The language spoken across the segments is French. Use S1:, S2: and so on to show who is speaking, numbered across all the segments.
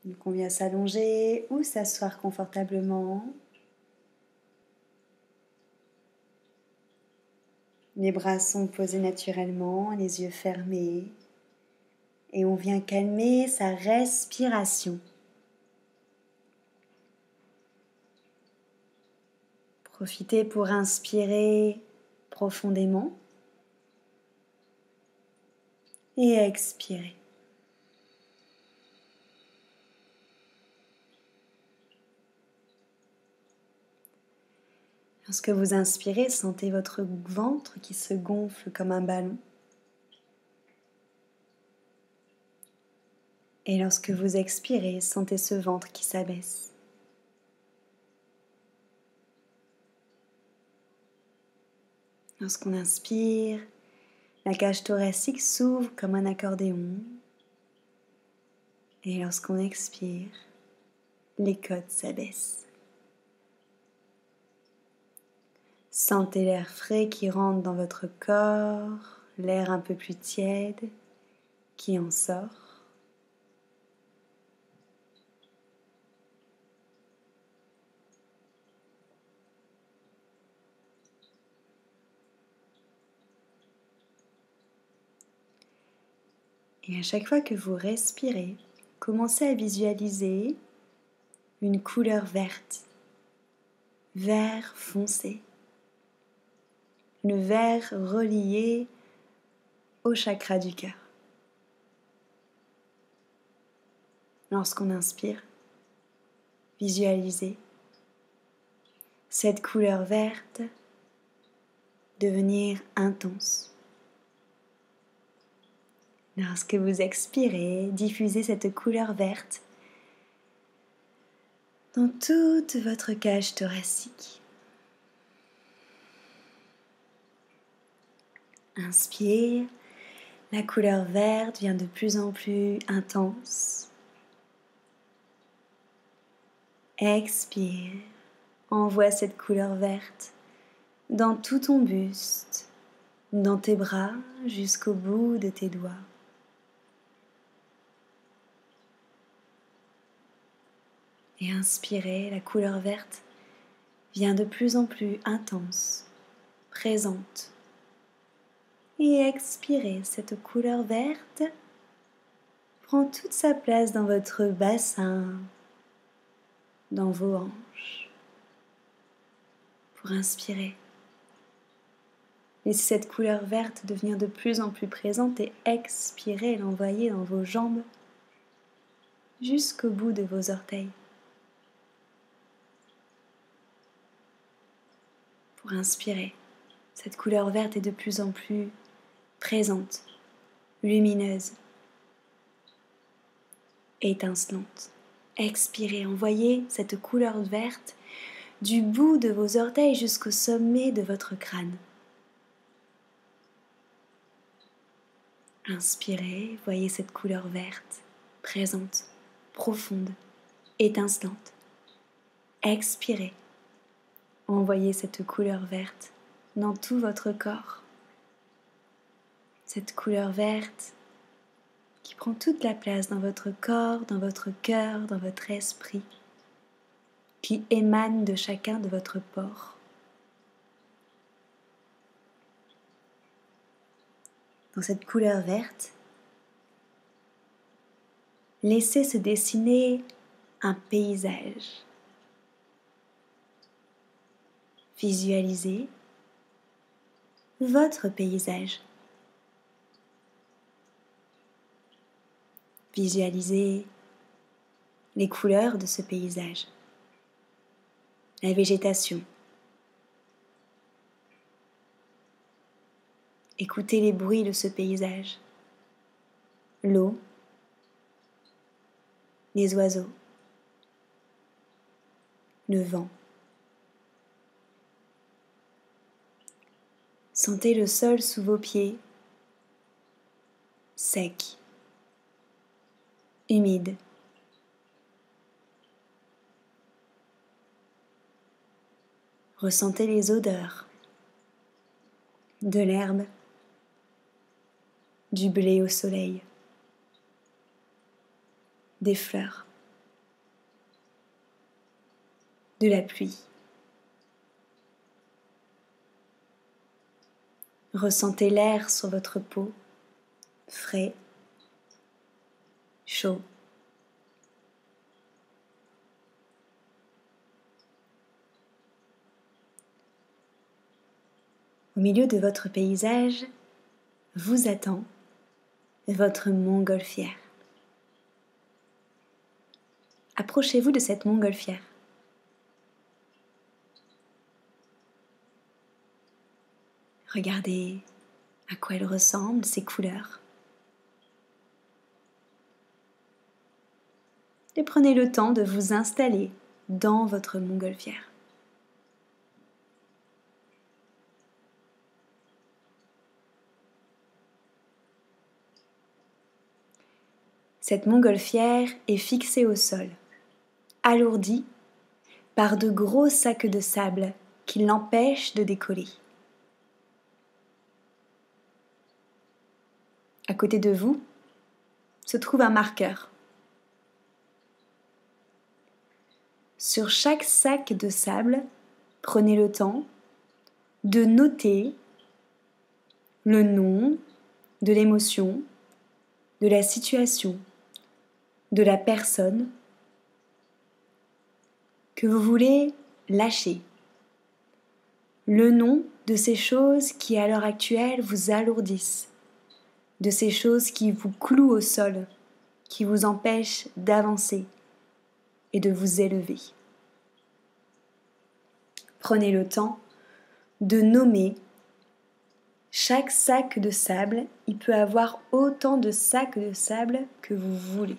S1: Donc on vient s'allonger ou s'asseoir confortablement. Les bras sont posés naturellement, les yeux fermés. Et on vient calmer sa respiration. Profitez pour inspirer profondément et expirer. Lorsque vous inspirez, sentez votre ventre qui se gonfle comme un ballon. Et lorsque vous expirez, sentez ce ventre qui s'abaisse. Lorsqu'on inspire, la cage thoracique s'ouvre comme un accordéon. Et lorsqu'on expire, les côtes s'abaissent. Sentez l'air frais qui rentre dans votre corps, l'air un peu plus tiède qui en sort. Et à chaque fois que vous respirez, commencez à visualiser une couleur verte, vert foncé. Le vert relié au chakra du cœur. Lorsqu'on inspire, visualisez cette couleur verte devenir intense. Lorsque vous expirez, diffusez cette couleur verte dans toute votre cage thoracique. Inspire, la couleur verte vient de plus en plus intense. Expire, envoie cette couleur verte dans tout ton buste, dans tes bras jusqu'au bout de tes doigts. Et inspirez, la couleur verte vient de plus en plus intense, présente. Et expirez, cette couleur verte prend toute sa place dans votre bassin, dans vos hanches. Pour inspirer, laissez cette couleur verte devenir de plus en plus présente et expirez, l'envoyer dans vos jambes jusqu'au bout de vos orteils. Pour inspirer, cette couleur verte est de plus en plus présente, lumineuse, étincelante. Expirez, envoyez cette couleur verte du bout de vos orteils jusqu'au sommet de votre crâne. Inspirez, voyez cette couleur verte, présente, profonde, étincelante. Expirez, envoyez cette couleur verte dans tout votre corps. Cette couleur verte qui prend toute la place dans votre corps, dans votre cœur, dans votre esprit, qui émane de chacun de votre pores. Dans cette couleur verte, laissez se dessiner un paysage. Visualisez votre paysage. Visualisez les couleurs de ce paysage, la végétation. Écoutez les bruits de ce paysage, l'eau, les oiseaux, le vent. Sentez le sol sous vos pieds, sec, humide. Ressentez les odeurs de l'herbe, du blé au soleil, des fleurs, de la pluie. Ressentez l'air sur votre peau, frais, chaud. Au milieu de votre paysage, vous attend votre montgolfière. Approchez-vous de cette montgolfière. Regardez à quoi elle ressemble, ses couleurs. Et prenez le temps de vous installer dans votre montgolfière. Cette montgolfière est fixée au sol, alourdie par de gros sacs de sable qui l'empêchent de décoller. À côté de vous se trouve un marqueur. Sur chaque sac de sable, prenez le temps de noter le nom de l'émotion, de la situation, de la personne que vous voulez lâcher. Le nom de ces choses qui à l'heure actuelle vous alourdissent, de ces choses qui vous clouent au sol, qui vous empêchent d'avancer et de vous élever. Prenez le temps de nommer chaque sac de sable. Il peut avoir autant de sacs de sable que vous voulez.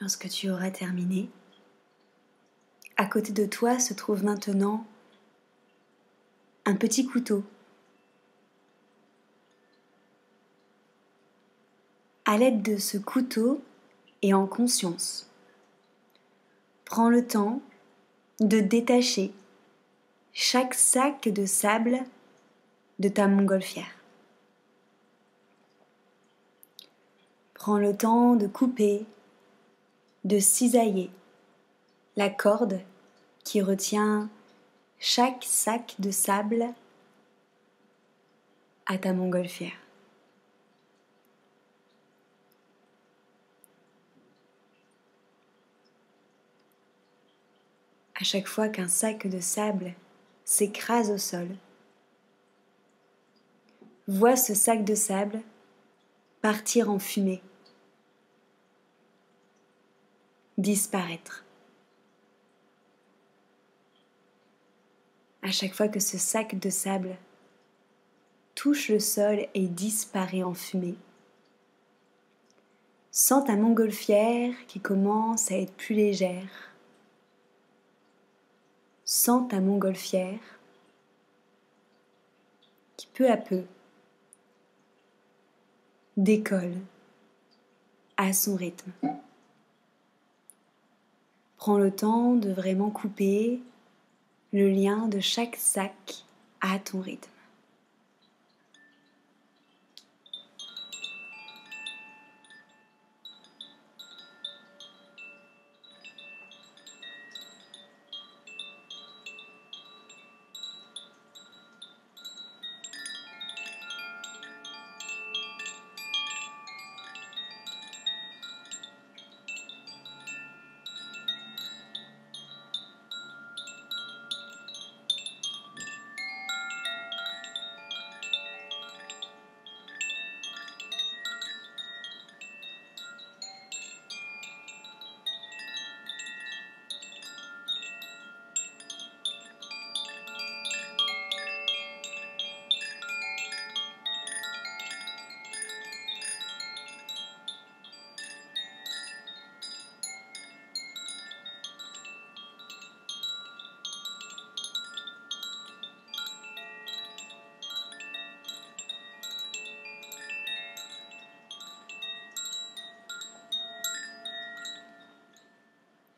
S1: Lorsque tu auras terminé, à côté de toi se trouve maintenant un petit couteau. À l'aide de ce couteau et en conscience, prends le temps de détacher chaque sac de sable de ta montgolfière. Prends le temps de couper, de cisailler la corde qui retient chaque sac de sable à ta montgolfière. À chaque fois qu'un sac de sable s'écrase au sol, vois ce sac de sable partir en fumée, disparaître. À chaque fois que ce sac de sable touche le sol et disparaît en fumée, sens ta montgolfière qui commence à être plus légère. Sens ta montgolfière qui peu à peu décolle à son rythme. Prends le temps de vraiment couper le lien de chaque sac à ton rythme.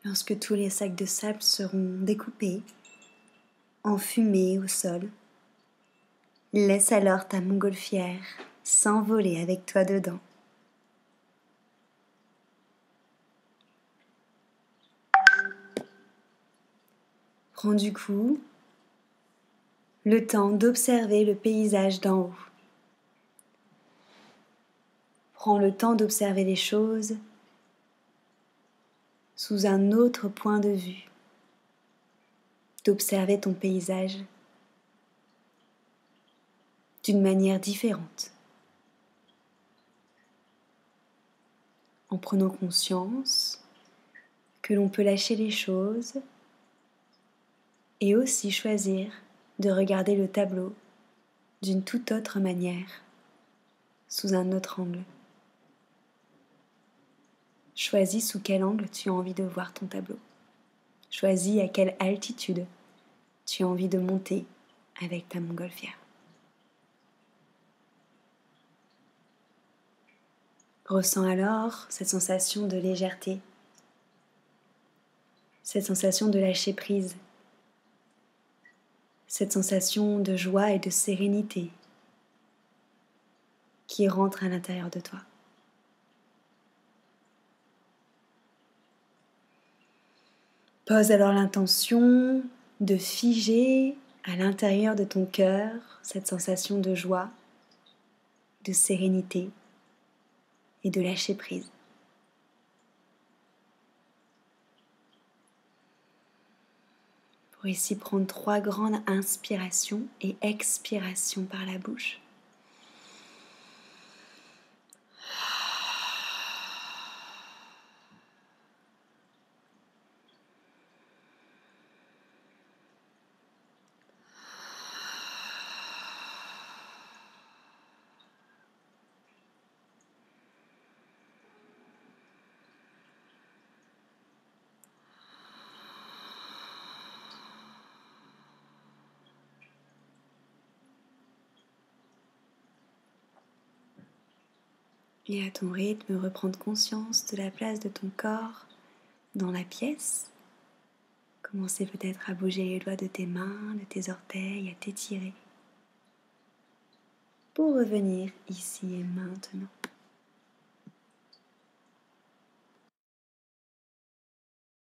S1: Lorsque tous les sacs de sable seront découpés, enfumés au sol, laisse alors ta montgolfière s'envoler avec toi dedans. Prends du coup le temps d'observer le paysage d'en haut. Prends le temps d'observer les choses sous un autre point de vue, d'observer ton paysage d'une manière différente, en prenant conscience que l'on peut lâcher les choses et aussi choisir de regarder le tableau d'une toute autre manière, sous un autre angle. Choisis sous quel angle tu as envie de voir ton tableau. Choisis à quelle altitude tu as envie de monter avec ta montgolfière. Ressens alors cette sensation de légèreté, cette sensation de lâcher prise, cette sensation de joie et de sérénité qui rentre à l'intérieur de toi. Pose alors l'intention de figer à l'intérieur de ton cœur cette sensation de joie, de sérénité et de lâcher prise. Pour ici prendre 3 grandes inspirations et expirations par la bouche. Et à ton rythme, reprendre conscience de la place de ton corps dans la pièce. Commencez peut-être à bouger les doigts de tes mains, de tes orteils, à t'étirer. Pour revenir ici et maintenant.